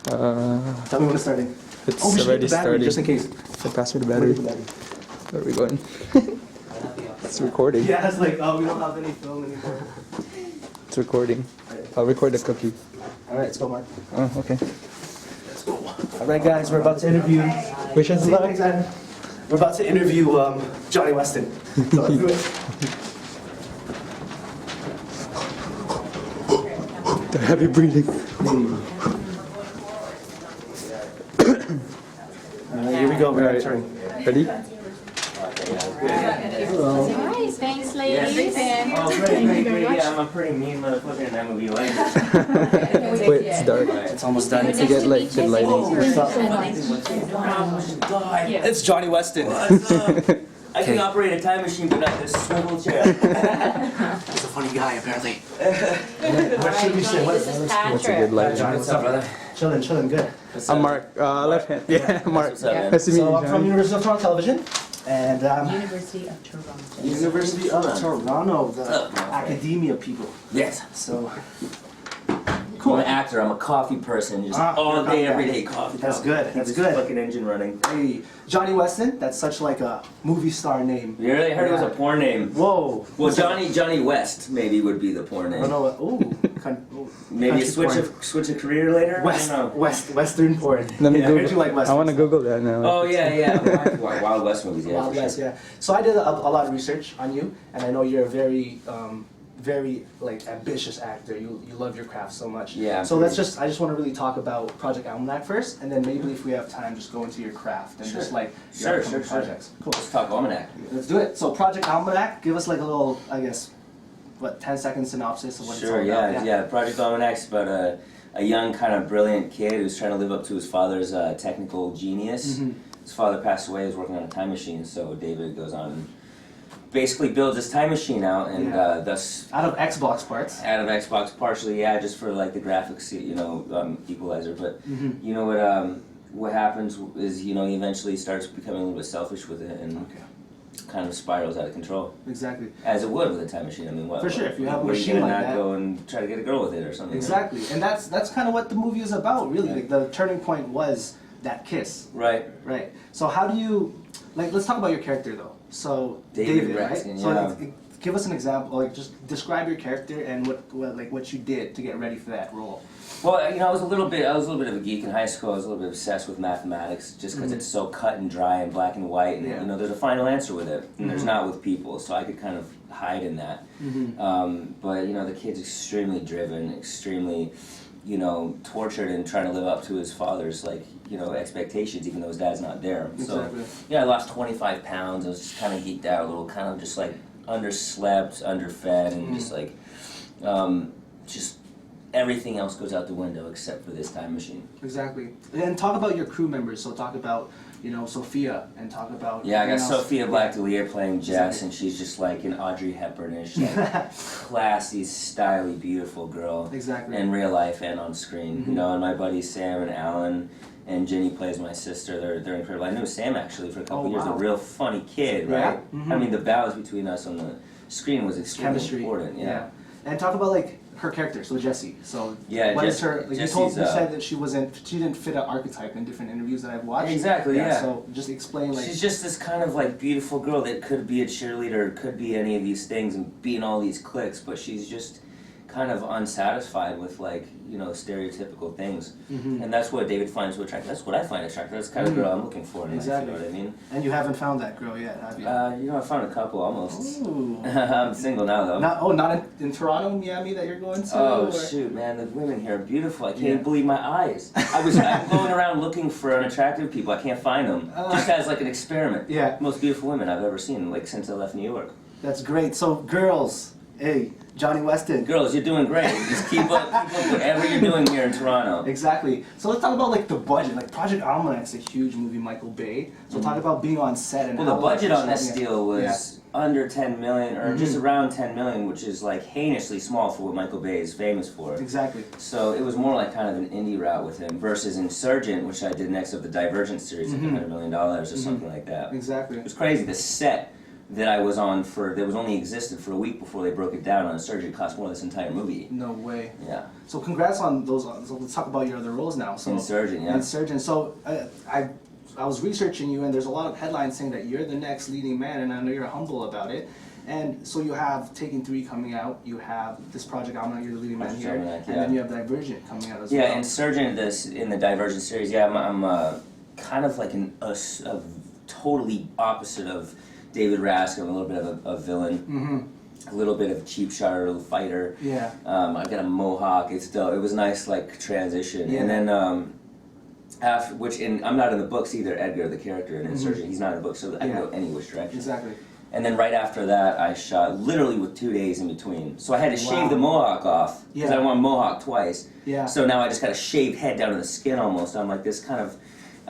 Tell me when it's starting. It's we should already get the battery, starting. just in case. So pass me the battery. Where are we going? It's recording. Yeah, it's like, oh, we don't have any film anymore. It's recording. I'll record the cookie. All right, let's go, Mark. Oh, okay. Let's go. All right, guys, we're about to interview. Wish us luck. We're about to interview Jonny Weston. So let's do it. The heavy breathing. Here we go. We're All right. entering. Ready? Nice, thanks, ladies. Oh, great. Yeah, I'm a pretty mean motherfucker in that movie. Like, Wait, it's dark. It's almost done. To get like good lighting. It's Jonny Weston. I can operate a time machine, but not this swivel chair. He's a funny guy, apparently. What should we say? This is What's a good Patrick. lighting? What's up, brother? Chilling, good. I'm Mark. Left hand. Yeah, Mark. What's up, man? Nice to meet So you, I'm from John. University of Toronto Television, and University of Toronto. University of Toronto, the academia people. Yes. So I'm an actor. I'm a coffee person. Just all day, every day, coffee. That's coffee. good, Keep that's this good. Fucking engine running. Hey, Jonny Weston, that's such like a movie star name. You really heard it was a porn name. Whoa. Well, Johnny West maybe would be the porn I name. don't know. Maybe a country switch a career later. West, I don't know. Western porn. Let me Yeah, I heard Google. you like Western. I want to Google that now. Oh yeah. Wild West movies. Yeah. Wild for West, sure. yeah. So I did a lot of research on you, and I know you're a very, very like ambitious actor. You love your craft so much. Yeah, So I pretty. just want to really talk about Project Almanac first, and then maybe if we have time, just go into your craft and Sure. just like Sure, your upcoming sure. projects. Cool. Let's talk Almanac. Let's do it. So Project Almanac, give us like a little, I guess, what 10-second synopsis of what Sure, it's all about. yeah. Project Almanac's about a young, kind of brilliant kid who's trying to live up to his father's technical genius. Mhm. His father passed away, he was working on a time machine, so David goes on and basically builds this time machine out, and Yeah. thus, Out of Xbox parts. out of Xbox, partially, yeah, just for like the graphics, equalizer, but Mhm. you know what happens is, he eventually starts becoming a little bit selfish with it, and Okay. kind of spirals out of control. Exactly. As it would with a time machine. I mean, what? For sure, if you have a what machine are you like gonna that. not go and try to get a girl with it or something? Exactly, and that's kind of what the movie is about, really. Yeah. Like the turning point was that kiss, Right. right? So how do you, like, let's talk about your character though. So David right? Braxton, So yeah. give us an example, like just describe your character and what you did to get ready for that role. Well, I was a little bit of a geek in high school. I was a little bit obsessed with mathematics, just because it's so cut and dry and black and white, and Yeah. there's a final answer with it, and there's not with people, so I could kind of hide in that. But the kid's extremely driven, extremely, tortured, and trying to live up to his father's expectations, even though his dad's not there. Exactly. So yeah, I lost 25 pounds. I was just kind of geeked out a little, kind of just like underslept, underfed, and just like just. Everything else goes out the window except for this time machine. Exactly. And talk about your crew members. So talk about Sophia, and talk about Yeah, I got everyone else. Sophia Black-D'Elia playing Jess, Exactly. and she's just like an Audrey Hepburnish, like classy, stylish, beautiful girl. Exactly. In real life and on screen. Mhm. And my buddies Sam and Alan and Jenny plays my sister. They're incredible. I knew Sam actually for a couple Oh, years. wow. A real funny kid, Yeah? right? Mhm. I mean, the vows between us on the screen was extremely Chemistry. important. Yeah. And talk about like her character, so Jessie. So Yeah, what is Jess- her? Like, Jessie's, you said that she didn't fit an archetype in different interviews that I've watched. Exactly, yeah. So just explain like. She's just this kind of like beautiful girl that could be a cheerleader, could be any of these things and be in all these cliques, but she's just kind of unsatisfied with stereotypical things. Mhm. And that's what David finds so attractive. That's what I find attractive. That's the kind of girl I'm looking for in life, Exactly. you know what I mean? And you haven't found that girl yet, have you? I found a couple almost. Ooh. I'm single now though. Not in Toronto, Miami that you're going to? Oh or- shoot, man! The women here are beautiful. I can't Yeah. believe my eyes. I'm going around looking for unattractive people. I can't find them. Just as like an experiment. Yeah. Most beautiful women I've ever seen, like since I left New York. That's great. So girls, hey, Jonny Weston. Girls, you're doing great. Just keep up whatever you're doing here in Toronto. Exactly. So let's talk about like the budget. Like Project Almanac's a huge movie, Michael Bay. So talk about being on set and Well, the how, budget on this yeah. deal was under 10 million, or just around 10 million, which is like heinously small for what Michael Bay is famous for. Exactly. So it was more like kind of an indie route with him versus Insurgent, which I did next of the Divergent series, like $100 million or something like that. Exactly. It was crazy. The set that I was on that was only existed for a week before they broke it down on a surgery. It cost more than this entire movie. No way. Yeah. So congrats on those. So let's talk about your other roles now. So Insurgent, yeah. Insurgent. So I was researching you, and there's a lot of headlines saying that you're the next leading man, and I know you're humble about it. And so you have Taken 3 coming out, you have this Project Almanac, you're the leading man here, Almanac, and then you have Divergent coming out as yeah, well. Insurgent in the Divergent series. Yeah, I'm kind of like a totally opposite of David Rask. I'm a little bit of a villain, a little bit of a cheap shot, a little fighter. Yeah. I got a mohawk. It's dope. It was a nice like transition, Yeah. and then I'm not in the books either. Edgar, the character in Insurgent, he's not in the books, so I can go any which direction. Exactly. And then right after that, I shot literally with 2 days in between. So I had to shave the mohawk off because I won mohawk twice. Yeah. So now I just got a shaved head down to the skin almost. I'm like this kind of.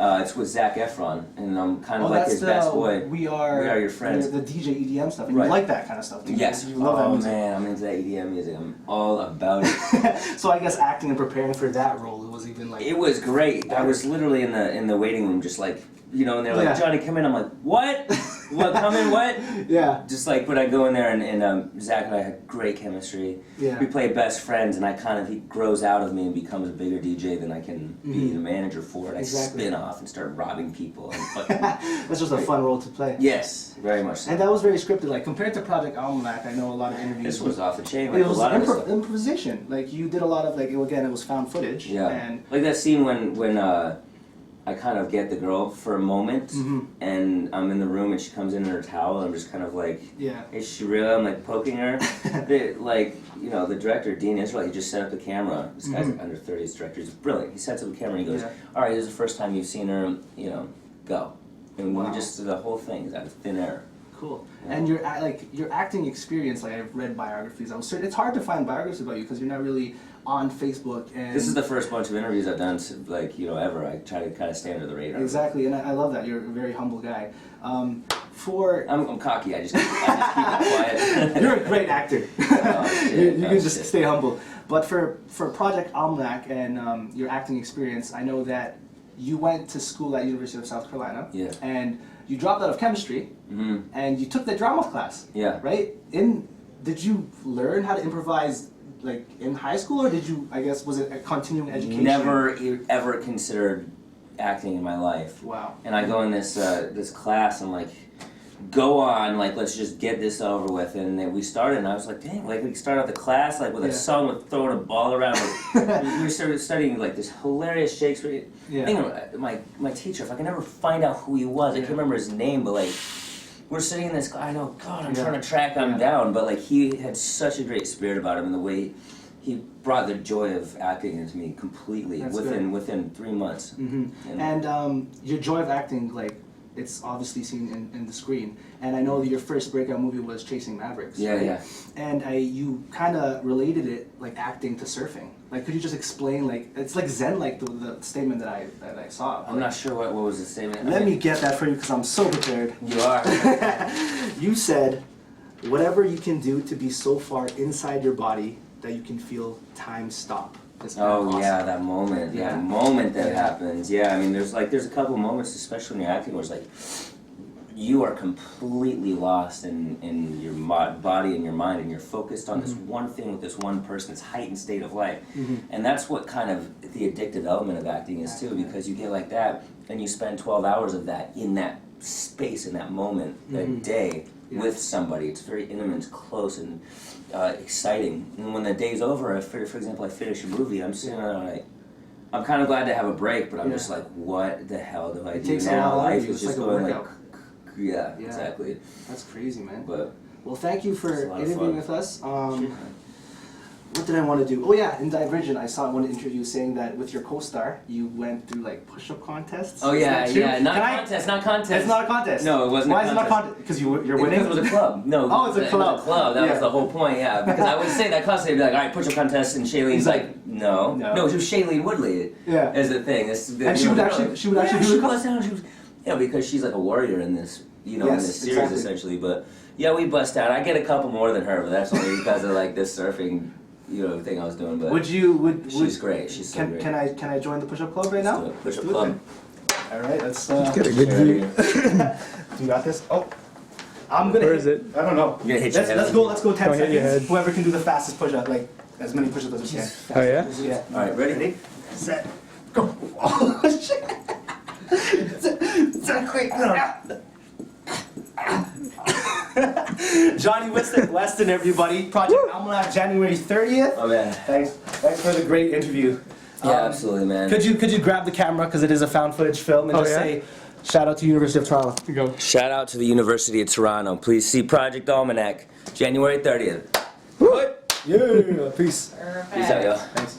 It's with Zac Efron, and I'm kind of like his best boy. We are your friends. The DJ EDM stuff, and Right. you like that kind of stuff. Yes. You love that music. Man, I'm into that EDM music. I'm all about it. So I guess acting and preparing for that role, it was even like. It was great. I was literally in the waiting room, just like and they're like, Johnny, come in. I'm like, what? What? Come in? What? Yeah. Just like, but I go in there, and Zach and I had great chemistry. Yeah. We play best friends, and he grows out of me and becomes a bigger DJ than I can be the manager for. And I spin off and start robbing people. And fucking That's just a fun role to play. yes, very much so. And that was very scripted. Like compared to Project Almanac, I know a lot of interviews. This was off the chain. It Like, was a lot of stuff. improvisation. Like you did a lot of again, it was found footage. Yeah. And Like that scene when I kind of get the girl for a moment, and I'm in the room and she comes in her towel, and I'm just kind of like, yeah. is she real? I'm like poking her. The director, Dean Israel, he just set up the camera. This guy's like under 30, he's director. He's brilliant. He sets up the camera and he goes, all right, this is the first time you've seen her, go. And we just, the whole thing is out of thin air. Cool. Yeah. And your acting experience, like I've read biographies. It's hard to find biographies about you because you're not really on Facebook. And This is the first bunch of interviews I've done, ever. I try to kind of stay under the radar. Exactly, and I love that. You're a very humble guy. I'm cocky. I just keep it quiet. You're a great actor. Shit. You can just stay humble. But for Project Almanac and your acting experience, I know that you went to school at University of South Carolina. Yeah. And you dropped out of chemistry. And you took the drama class. Yeah. Right? Did you learn how to improvise like in high school, or did you? I guess was it a continuing education? Never ever considered acting in my life. Wow. And I go in this class and like, go on, like let's just get this over with. And then we started, and I was like, dang, like we started out the class like with a song with throwing a ball around. Like, we started studying like this hilarious Shakespeare. Yeah. I think my teacher, if I can never find out who he was, I can't remember his name, but like. We're sitting in this. I know, God, I'm trying to track him down, but like he had such a great spirit about him, and the way he brought the joy of acting into me completely within 3 months. And your joy of acting, like it's obviously seen in the screen. And I know that your first breakout movie was Chasing Mavericks. Yeah, right? yeah. And you kind of related it like acting to surfing. Like, could you just explain like it's like Zen, like the statement that I saw. I'm not sure what was the statement. Let me get that for you because I'm so prepared. You are. You said, whatever you can do to be so far inside your body that you can feel time stop. Oh yeah, that moment. Yeah, that moment that happens. Yeah, I mean, there's a couple moments, especially when you're acting, where it's like you are completely lost in your body and your mind, and you're focused on this one thing with this one person, this heightened state of life. And that's what kind of the addictive element of acting is too, because you get like that, and you spend 12 hours of that in that space, in that moment, that day with somebody. It's very intimate, it's close, and exciting. And when the day's over, for example, I finish a movie, I'm sitting there like, I'm kind of glad to have a break, but I'm just like, what the hell do I do takes now? a lot Life out of you. is It's just like a going workout. like, yeah, exactly. That's crazy, man. But Well, thank you for It's a lot of interviewing fun. with us. What did I want to do? Oh yeah, in Divergent, I saw one interview saying that with your co-star, you went through like push-up contests. oh Is yeah, that true? yeah, not Can contest, not contest. It's not a contest. No, it wasn't. Why a is it contest. not a contest? Because you're winning. Because it was a club. No. Oh, it's a club. It was a club. That Yeah. was the whole point. Yeah, because I would say that contest, they'd be like, all right, push-up contest, and Shailene's He's like, no, no. no, it was Shailene Woodley. Yeah. Is the thing. And she would actually do the she co- busts down. She was, because she's like a warrior in this, in this series exactly. essentially. But yeah, we bust out. I get a couple more than her, but that's only because of like this surfing, thing I was doing. But She's great. She's so great. Can I join the push-up club right now? Push-up Do it club. then. All right, let's Get a good view. You got this? Oh, I'm gonna Where hit, is it? I don't know. You're gonna hit your head. Let's go 10 Don't hit your seconds. head. Whoever can do the fastest push up, like as many push ups as we can. Oh yeah? Yeah. Alright, ready? Set. Go. Oh shit. Quick. Jonny Weston, everybody. Project Almanac, January 30th. Oh man. Thanks for the great interview. Yeah, absolutely, man. Could you grab the camera because it is a found footage film and Oh, just yeah? say shout out to University of Toronto. You go. Shout out to the University of Toronto. Please see Project Almanac, January 30th. Yeah. Peace. Perfect. Peace out, y'all. Thanks.